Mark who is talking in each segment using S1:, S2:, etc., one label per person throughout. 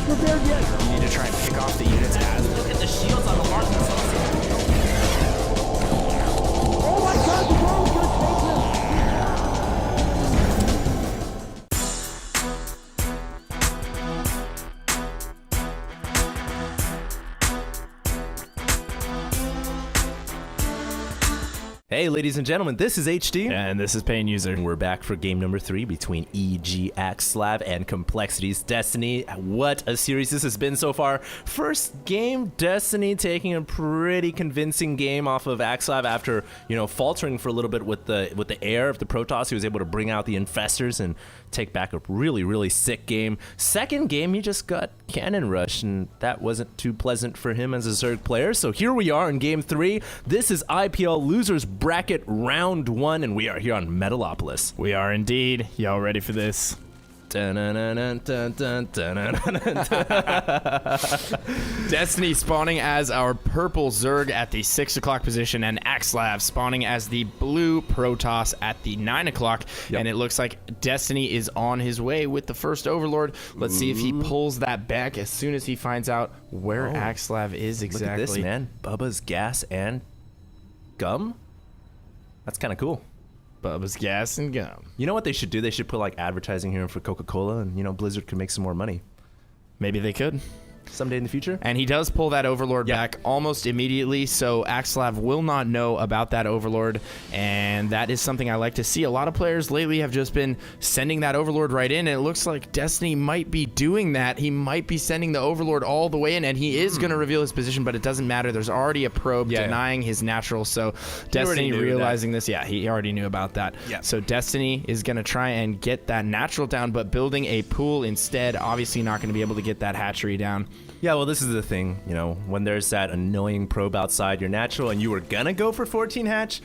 S1: prepared yet.
S2: You need to try and pick off the units as. Look at the shields on the mark.
S1: Oh my god, the drone's gonna take him.
S3: Hey, ladies and gentlemen, this is HD.
S2: And this is Paying User.
S3: And we're back for game number 3 between EG Axslav and Complexity's Destiny. What a series this has been so far. First game, Destiny taking a pretty convincing game off of Axslav after, faltering for a little bit with the air of the Protoss. He was able to bring out the Infestors and take back a really, really sick game. Second game, he just got Cannon Rush, and that wasn't too pleasant for him as a Zerg player. So here we are in game 3. This is IPL Losers Bracket Round 1, and we are here on Metalopolis.
S2: We are indeed. Y'all ready for this? Destiny spawning as our purple Zerg at the 6 o'clock position, and Axslav spawning as the blue Protoss at the 9 o'clock.
S3: Yep.
S2: And it looks like Destiny is on his way with the first Overlord. Let's see if he pulls that back as soon as he finds out where Axslav is exactly.
S3: Look at this, man. Bubba's Gas and Gum? That's kind of cool.
S2: Bubba's Gas and Gum.
S3: You know what they should do? They should put like advertising here for Coca-Cola, and Blizzard could make some more money
S2: Maybe they could.
S3: someday in the future.
S2: And he does pull that Overlord back almost immediately, so Axslav will not know about that Overlord, and that is something I like to see. A lot of players lately have just been sending that Overlord right in, and it looks like Destiny might be doing that. He might be sending the Overlord all the way in, and he is going to reveal his position, but it doesn't matter. There's already a probe denying his natural, so Destiny realizing this, he already knew about that.
S3: Yeah.
S2: So Destiny is going to try and get that natural down, but building a pool instead, obviously not going to be able to get that hatchery down.
S3: Yeah, well, this is the thing, when there's that annoying probe outside your natural and you were gonna go for 14 hatch,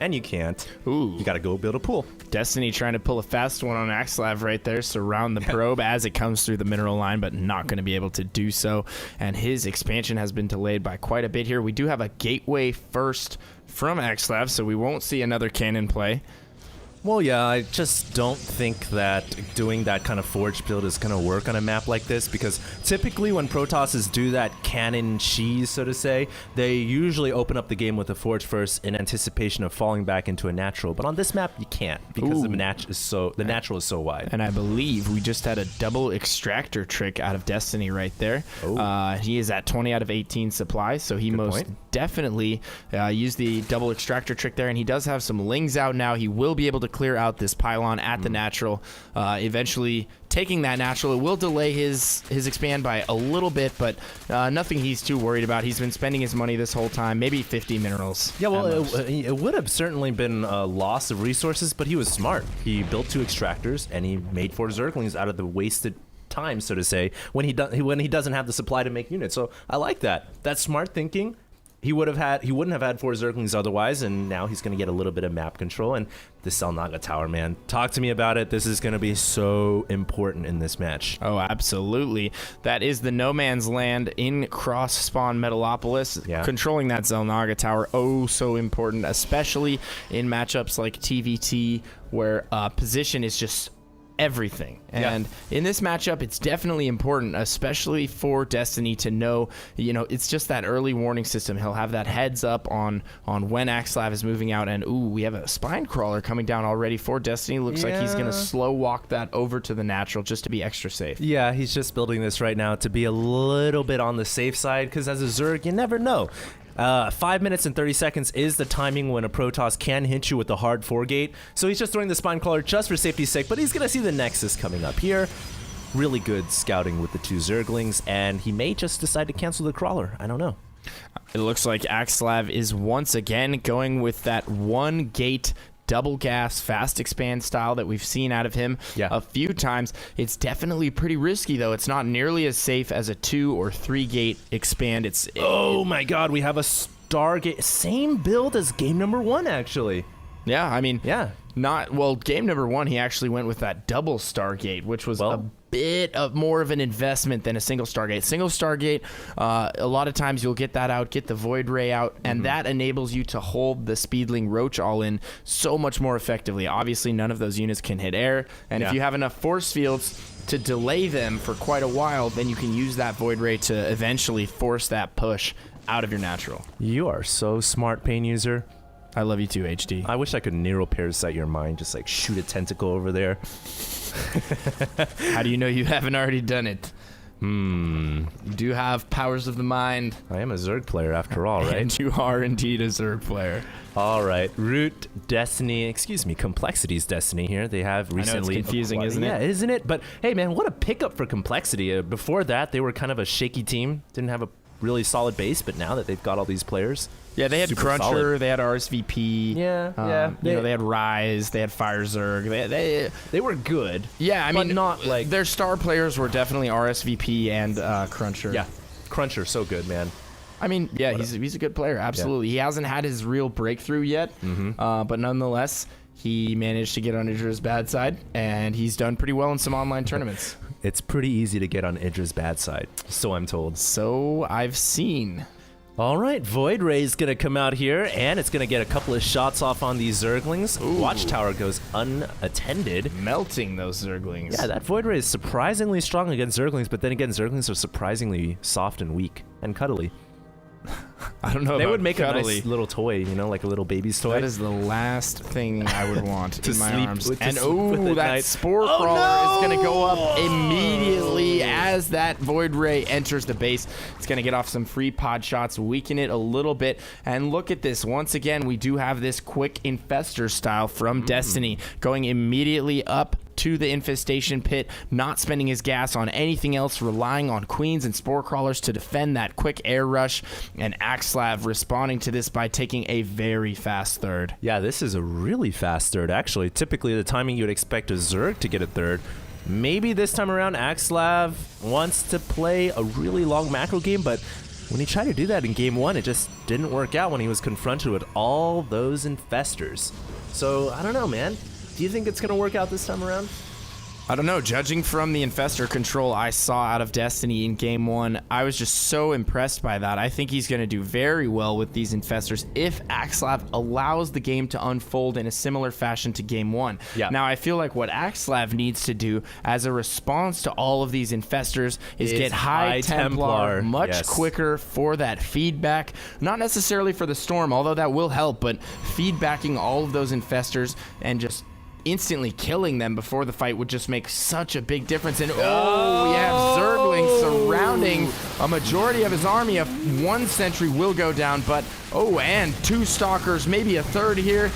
S3: and you can't.
S2: Ooh.
S3: You gotta go build a pool.
S2: Destiny trying to pull a fast one on Axslav right there, surround the probe as it comes through the mineral line, but not going to be able to do so. And his expansion has been delayed by quite a bit here. We do have a gateway first from Axslav, so we won't see another cannon play.
S3: Well, yeah, I just don't think that doing that kind of forge build is going to work on a map like this, because typically when Protosses do that cannon cheese, so to say, they usually open up the game with a forge first in anticipation of falling back into a natural. But on this map, you can't, because the natural is so wide.
S2: And I believe we just had a double extractor trick out of Destiny right there. He is at 20 out of 18 supply, so he definitely used the double extractor trick there, and he does have some lings out now. He will be able to clear out this pylon at the natural, eventually taking that natural. It will delay his expand by a little bit, but nothing he's too worried about. He's been spending his money this whole time, maybe 50 minerals.
S3: Yeah, well, it would have certainly been a loss of resources, but he was smart. He built 2 extractors, and he made 4 Zerglings out of the wasted time, so to say, when he doesn't have the supply to make units. So I like that. That's smart thinking. He wouldn't have had 4 Zerglings otherwise, and now he's going to get a little bit of map control. And this Selnaga Tower, man, talk to me about it. This is going to be so important in this match.
S2: Oh, absolutely. That is the no man's land in cross-spawn Metalopolis.
S3: Yeah.
S2: Controlling that Selnaga Tower, oh, so important, especially in matchups like TVT, where position is just everything. And in this matchup, it's definitely important, especially for Destiny, to know, it's just that early warning system. He'll have that heads up on when Axslav is moving out, and we have a spine crawler coming down already for Destiny. Looks like he's gonna slow walk that over to the natural just to be extra safe.
S3: Yeah, he's just building this right now to be a little bit on the safe side, because as a Zerg, you never know. 5 minutes and 30 seconds is the timing when a Protoss can hit you with the hard 4-gate. So he's just throwing the spine crawler just for safety's sake, but he's going to see the Nexus coming up here. Really good scouting with the 2 Zerglings, and he may just decide to cancel the crawler. I don't know.
S2: It looks like Axslav is once again going with that 1-gate double gas fast expand style that we've seen out of him a few times. It's definitely pretty risky, though. It's not nearly as safe as a 2 or 3 gate expand.
S3: Oh my god, we have a Stargate, same build as game number 1, actually.
S2: Yeah, I mean, game number 1, he actually went with that double Stargate, which was a bit of more of an investment than a single Stargate. Single Stargate, a lot of times you'll get that out, get the Void Ray out, and that enables you to hold the Speedling Roach all in so much more effectively. Obviously, none of those units can hit air, and if you have enough force fields to delay them for quite a while, then you can use that Void Ray to eventually force that push out of your natural.
S3: You are so smart, Pain User.
S2: I love you too, HD.
S3: I wish I could neuroparasite your mind, just like shoot a tentacle over there.
S2: How do you know you haven't already done it? You do have powers of the mind.
S3: I am a Zerg player after all, right?
S2: And you are indeed a Zerg player.
S3: All right. Root Destiny, Complexity's Destiny here. They have recently...
S2: I know it's confusing, isn't it?
S3: Yeah, isn't it? But hey, man, what a pickup for Complexity. Before that, they were kind of a shaky team. Didn't have a really solid base, but now that they've got all these players...
S2: Yeah, they had
S3: super
S2: Cruncher,
S3: solid.
S2: they had RSVP.
S3: Yeah.
S2: They had Rise, they had Fire Zerg.
S3: They were good.
S2: Yeah, I mean,
S3: not like...
S2: their star players were definitely RSVP and Cruncher.
S3: Yeah, Cruncher, so good, man.
S2: I mean, yeah, he's a good player, absolutely. Yeah. He hasn't had his real breakthrough yet, but nonetheless, he managed to get on Idra's bad side, and he's done pretty well in some online tournaments.
S3: It's pretty easy to get on Idra's bad side, so I'm told.
S2: So I've seen.
S3: All right, Void Ray's going to come out here, and it's going to get a couple of shots off on these Zerglings.
S2: Ooh.
S3: Watchtower goes unattended.
S2: Melting those Zerglings.
S3: Yeah, that Void Ray is surprisingly strong against Zerglings, but then again, Zerglings are surprisingly soft and weak and cuddly.
S2: I don't know.
S3: They would make
S2: cuddly.
S3: a nice little toy, you know, like a little baby's toy.
S2: That is the last thing I would want in my
S3: sleep
S2: arms.
S3: with- to
S2: And
S3: sleep with at
S2: that
S3: night.
S2: Spore Crawler is going to go up immediately as that Void Ray enters the base. It's going to get off some free pod shots, weaken it a little bit. And look at this. Once again, we do have this quick Infestor style from Destiny going immediately up to the infestation pit, not spending his gas on anything else, relying on queens and spore crawlers to defend that quick air rush, and Axslav responding to this by taking a very fast third.
S3: Yeah, this is a really fast third, actually. Typically, the timing you would expect a Zerg to get a third. Maybe this time around, Axslav wants to play a really long macro game, but when he tried to do that in game one, it just didn't work out when he was confronted with all those infestors. So, I don't know, man. Do you think it's going to work out this time around?
S2: I don't know. Judging from the infestor control I saw out of Destiny in game one, I was just so impressed by that. I think he's going to do very well with these infestors if Axslav allows the game to unfold in a similar fashion to game one.
S3: Yeah.
S2: Now, I feel like what Axslav needs to do as a response to all of these infestors is get High Templar much quicker for that feedback. Not necessarily for the Storm, although that will help, but feedbacking all of those infestors and just instantly killing them before the fight would just make such a big difference. And we have Zerglings surrounding a majority of his army. One sentry will go down, but and two stalkers, maybe a third here.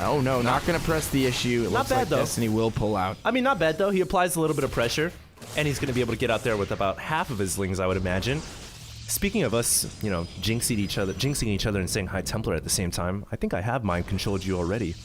S2: Oh no, not gonna press the issue. It looks like Destiny will pull out.
S3: I mean, not bad though. He applies a little bit of pressure, and he's going to be able to get out there with about half of his lings, I would imagine. Speaking of us, you know, jinxing each other and saying High Templar at the same time, I think I have mind controlled you already.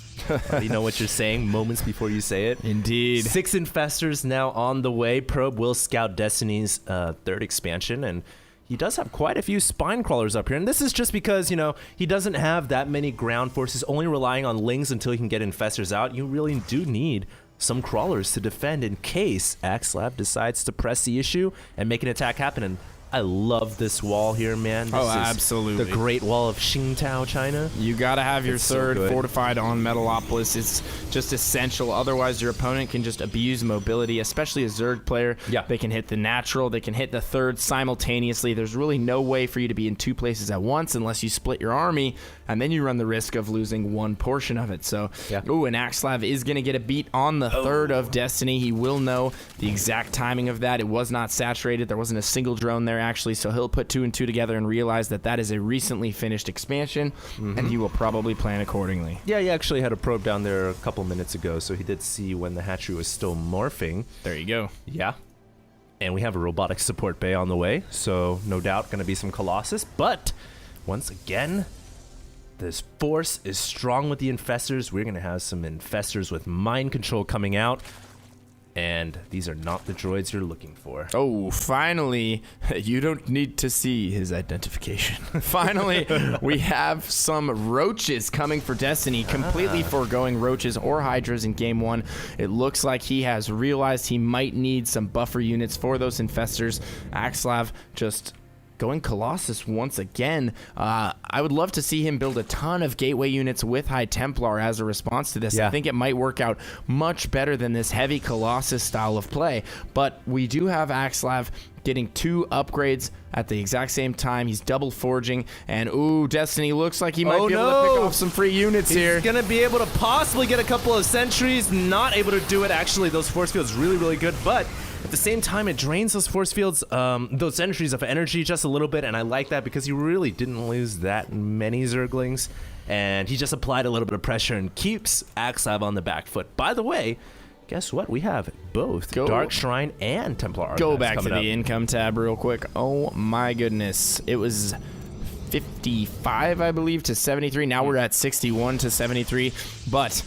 S3: You know what you're saying moments before you say it?
S2: Indeed.
S3: 6 infestors now on the way. Probe will scout Destiny's third expansion, and he does have quite a few spine crawlers up here. And this is just because, you know, he doesn't have that many ground forces, only relying on lings until he can get infestors out. You really do need some crawlers to defend in case Axslav decides to press the issue and make an attack happen. And I love this wall here, man. This is
S2: absolutely.
S3: the Great Wall of Qingtao, China.
S2: You gotta have your third
S3: so
S2: fortified on Metalopolis. It's just essential. Otherwise, your opponent can just abuse mobility, especially a Zerg player.
S3: Yeah.
S2: They can hit the natural. They can hit the third simultaneously. There's really no way for you to be in two places at once unless you split your army, and then you run the risk of losing one portion of it. So, and Axslav is gonna get a beat on the third of Destiny. He will know the exact timing of that. It was not saturated. There wasn't a single drone there, actually, so he'll put 2 and 2 together and realize that that is a recently finished expansion, and he will probably plan accordingly.
S3: Yeah, he actually had a probe down there a couple minutes ago, so he did see when the hatchery was still morphing.
S2: There you go.
S3: Yeah. And we have a robotic support bay on the way, so no doubt going to be some Colossus, but once again, this force is strong with the infestors. We're going to have some infestors with mind control coming out. And these are not the droids you're looking for.
S2: Oh, finally, you don't need to see his identification. Finally, we have some roaches coming for Destiny, completely foregoing roaches or hydras in game 1. It looks like he has realized he might need some buffer units for those infestors. Axslav just going Colossus once again. I would love to see him build a ton of gateway units with High Templar as a response to this.
S3: Yeah.
S2: I think it might work out much better than this heavy Colossus style of play. But we do have Axslav getting 2 upgrades at the exact same time. He's double forging, and ooh, Destiny looks like he might be able to pick off some free units here.
S3: He's gonna be able to possibly get a couple of sentries. Not able to do it. Actually, those force fields really, really good, but at the same time, it drains those force fields, those sentries of energy just a little bit, and I like that because he really didn't lose that many Zerglings, and he just applied a little bit of pressure and keeps Axslav on the back foot. By the way, guess what? We have both Dark Shrine and Templar Archives.
S2: Go back to the
S3: up.
S2: income tab real quick. Oh my goodness. It was 55, I believe, to 73. Now we're at 61 to 73, but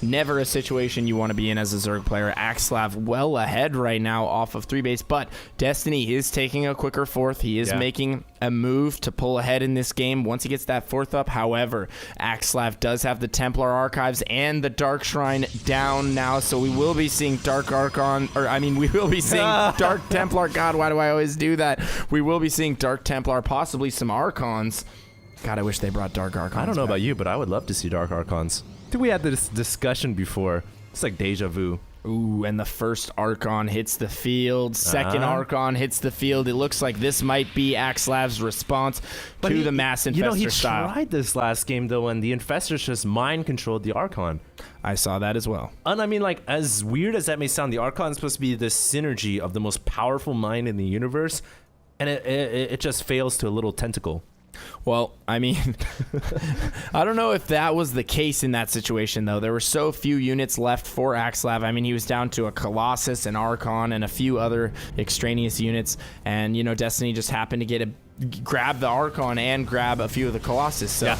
S2: never a situation you want to be in as a Zerg player. Axslav well ahead right now off of 3 base, but Destiny is taking a quicker 4th. He is making a move to pull ahead in this game once he gets that 4th up. However, Axslav does have the Templar Archives and the Dark Shrine down now, so we will be seeing Dark Archon, or I mean, we will be seeing Dark Templar. God, why do I always do that? We will be seeing Dark Templar, possibly some Archons. God, I wish they brought Dark Archons.
S3: I don't know
S2: back.
S3: about you, but I would love to see Dark Archons. I think we had this discussion before. It's like deja vu.
S2: Ooh, and the first Archon hits the field. Second Archon hits the field. It looks like this might be Axslav's response to the mass infestor style.
S3: He tried this last game, though, and the infestors just mind-controlled the Archon.
S2: I saw that as well.
S3: And I mean, like, as weird as that may sound, the Archon is supposed to be the synergy of the most powerful mind in the universe, and it just fails to a little tentacle.
S2: Well, I mean, I don't know if that was the case in that situation, though. There were so few units left for Axslav. I mean, he was down to a Colossus, an Archon, and a few other extraneous units. And, you know, Destiny just happened to grab the Archon and grab a few of the Colossus. So. Yeah.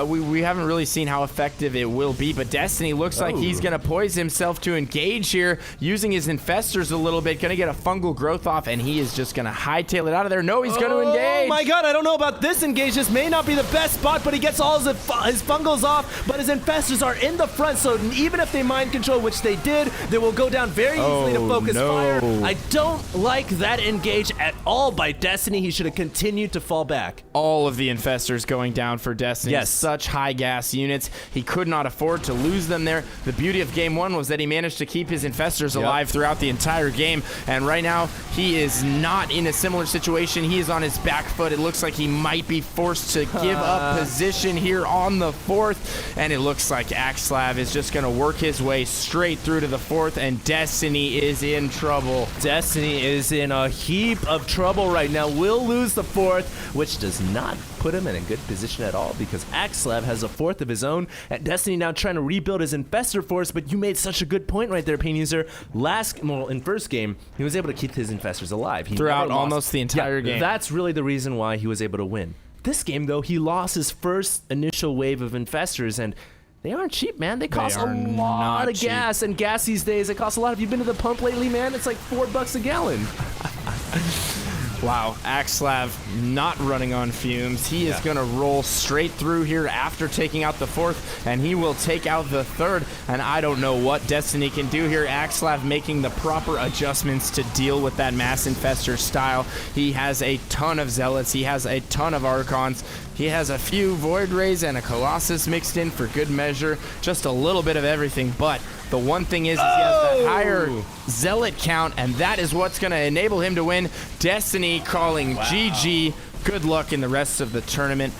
S2: We haven't really seen how effective it will be, but Destiny looks like he's going to poise himself to engage here, using his infestors a little bit, going to get a fungal growth off, and he is just going to hightail it out of there. No, he's going to engage.
S3: Oh my god, I don't know about this engage. This may not be the best spot, but he gets all his fungals off, but his infestors are in the front, so even if they mind control, which they did, they will go down very easily to focus fire. I don't like that engage at all by Destiny. He should have continued to fall back.
S2: All of the infestors going down for Destiny.
S3: Yes.
S2: Such high gas units. He could not afford to lose them there. The beauty of game 1 was that he managed to keep his infestors alive throughout the entire game, and right now he is not in a similar situation. He is on his back foot. It looks like he might be forced to give up position here on the 4th, and it looks like Axslav is just going to work his way straight through to the 4th, and Destiny is in trouble.
S3: Destiny is in a heap of trouble right now. Will lose the 4th, which does not put him in a good position at all, because Axslav has a 4th of his own, and Destiny now trying to rebuild his infestor force. But you made such a good point right there, Pain User. In first game, he was able to keep his infestors alive. He
S2: throughout almost the entire game.
S3: That's really the reason why he was able to win. This game, though, he lost his first initial wave of infestors, and they aren't cheap, man. They cost a lot of gas, and gas these days, it costs a lot. Have you been to the pump lately, man? It's like $4 a gallon.
S2: Wow, Axslav not running on fumes. He is going to roll straight through here after taking out the 4th, and he will take out the 3rd, and I don't know what Destiny can do here. Axslav making the proper adjustments to deal with that mass infestor style. He has a ton of Zealots. He has a ton of Archons. He has a few Void Rays and a Colossus mixed in for good measure. Just a little bit of everything, but the one thing is he has the higher Zealot count, and that is what's going to enable him to win. Destiny calling GG. Good luck in the rest of the tournament.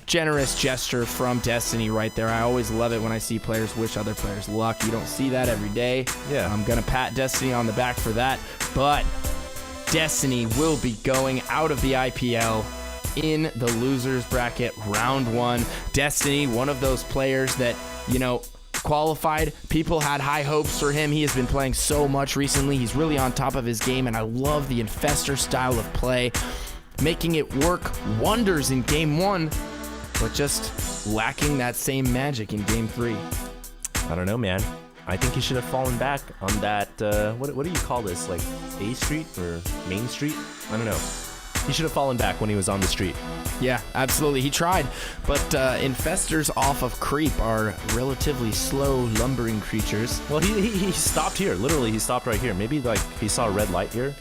S2: Generous gesture from Destiny right there. I always love it when I see players wish other players luck. You don't see that every day.
S3: Yeah.
S2: I'm going to pat Destiny on the back for that, but Destiny will be going out of the IPL in the losers bracket round 1. Destiny, one of those players that, you know, qualified. People had high hopes for him. He has been playing so much recently. He's really on top of his game, and I love the infestor style of play, making it work wonders in game 1, but just lacking that same magic in game 3.
S3: I don't know, man. I think he should have fallen back on that, what do you call this, like A Street or Main Street? I don't know. He should have fallen back when he was on the street.
S2: Yeah, absolutely. He tried, but infestors off of creep are relatively slow, lumbering creatures.
S3: Well, he stopped here. Literally, he stopped right here. Maybe, like, he saw a red light here.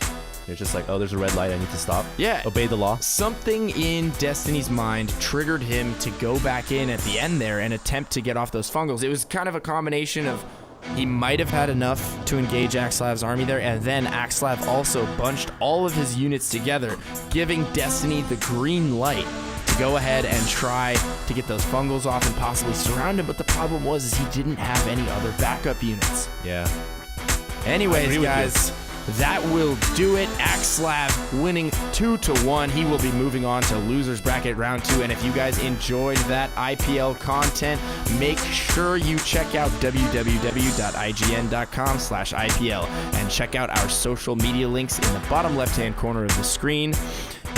S3: It's just like, oh, there's a red light. I need to stop.
S2: Yeah.
S3: Obey the law.
S2: Something in Destiny's mind triggered him to go back in at the end there and attempt to get off those fungals. It was kind of a combination of he might have had enough to engage Axslav's army there, and then Axslav also bunched all of his units together, giving Destiny the green light to go ahead and try to get those fungals off and possibly surround him. But the problem was he didn't have any other backup units.
S3: Yeah.
S2: Anyways, guys, that will do it. Axslav winning 2-1. He will be moving on to losers bracket round 2. And if you guys enjoyed that IPL content, make sure you check out www.ign.com/IPL and check out our social media links in the bottom left-hand corner of the screen.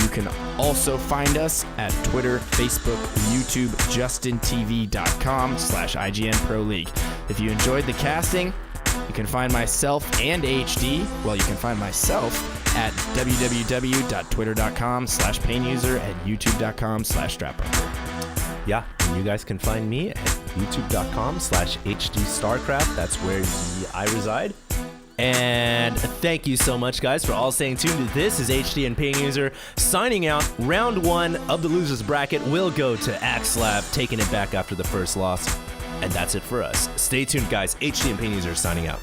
S2: You can also find us at Twitter, Facebook, YouTube, justintv.com/IGN Pro League. If you enjoyed the casting, you can find myself and HD. Well, you can find myself at www.twitter.com/painuser and youtube.com/strapper.
S3: Yeah, and you guys can find me at youtube.com/HDStarcraft. That's where I reside. And thank you so much, guys, for all staying tuned. This is HD and Pain User signing out. Round 1 of the losers bracket will go to Axslav, taking it back after the first loss. And that's it for us. Stay tuned, guys. HD and Pain User signing out.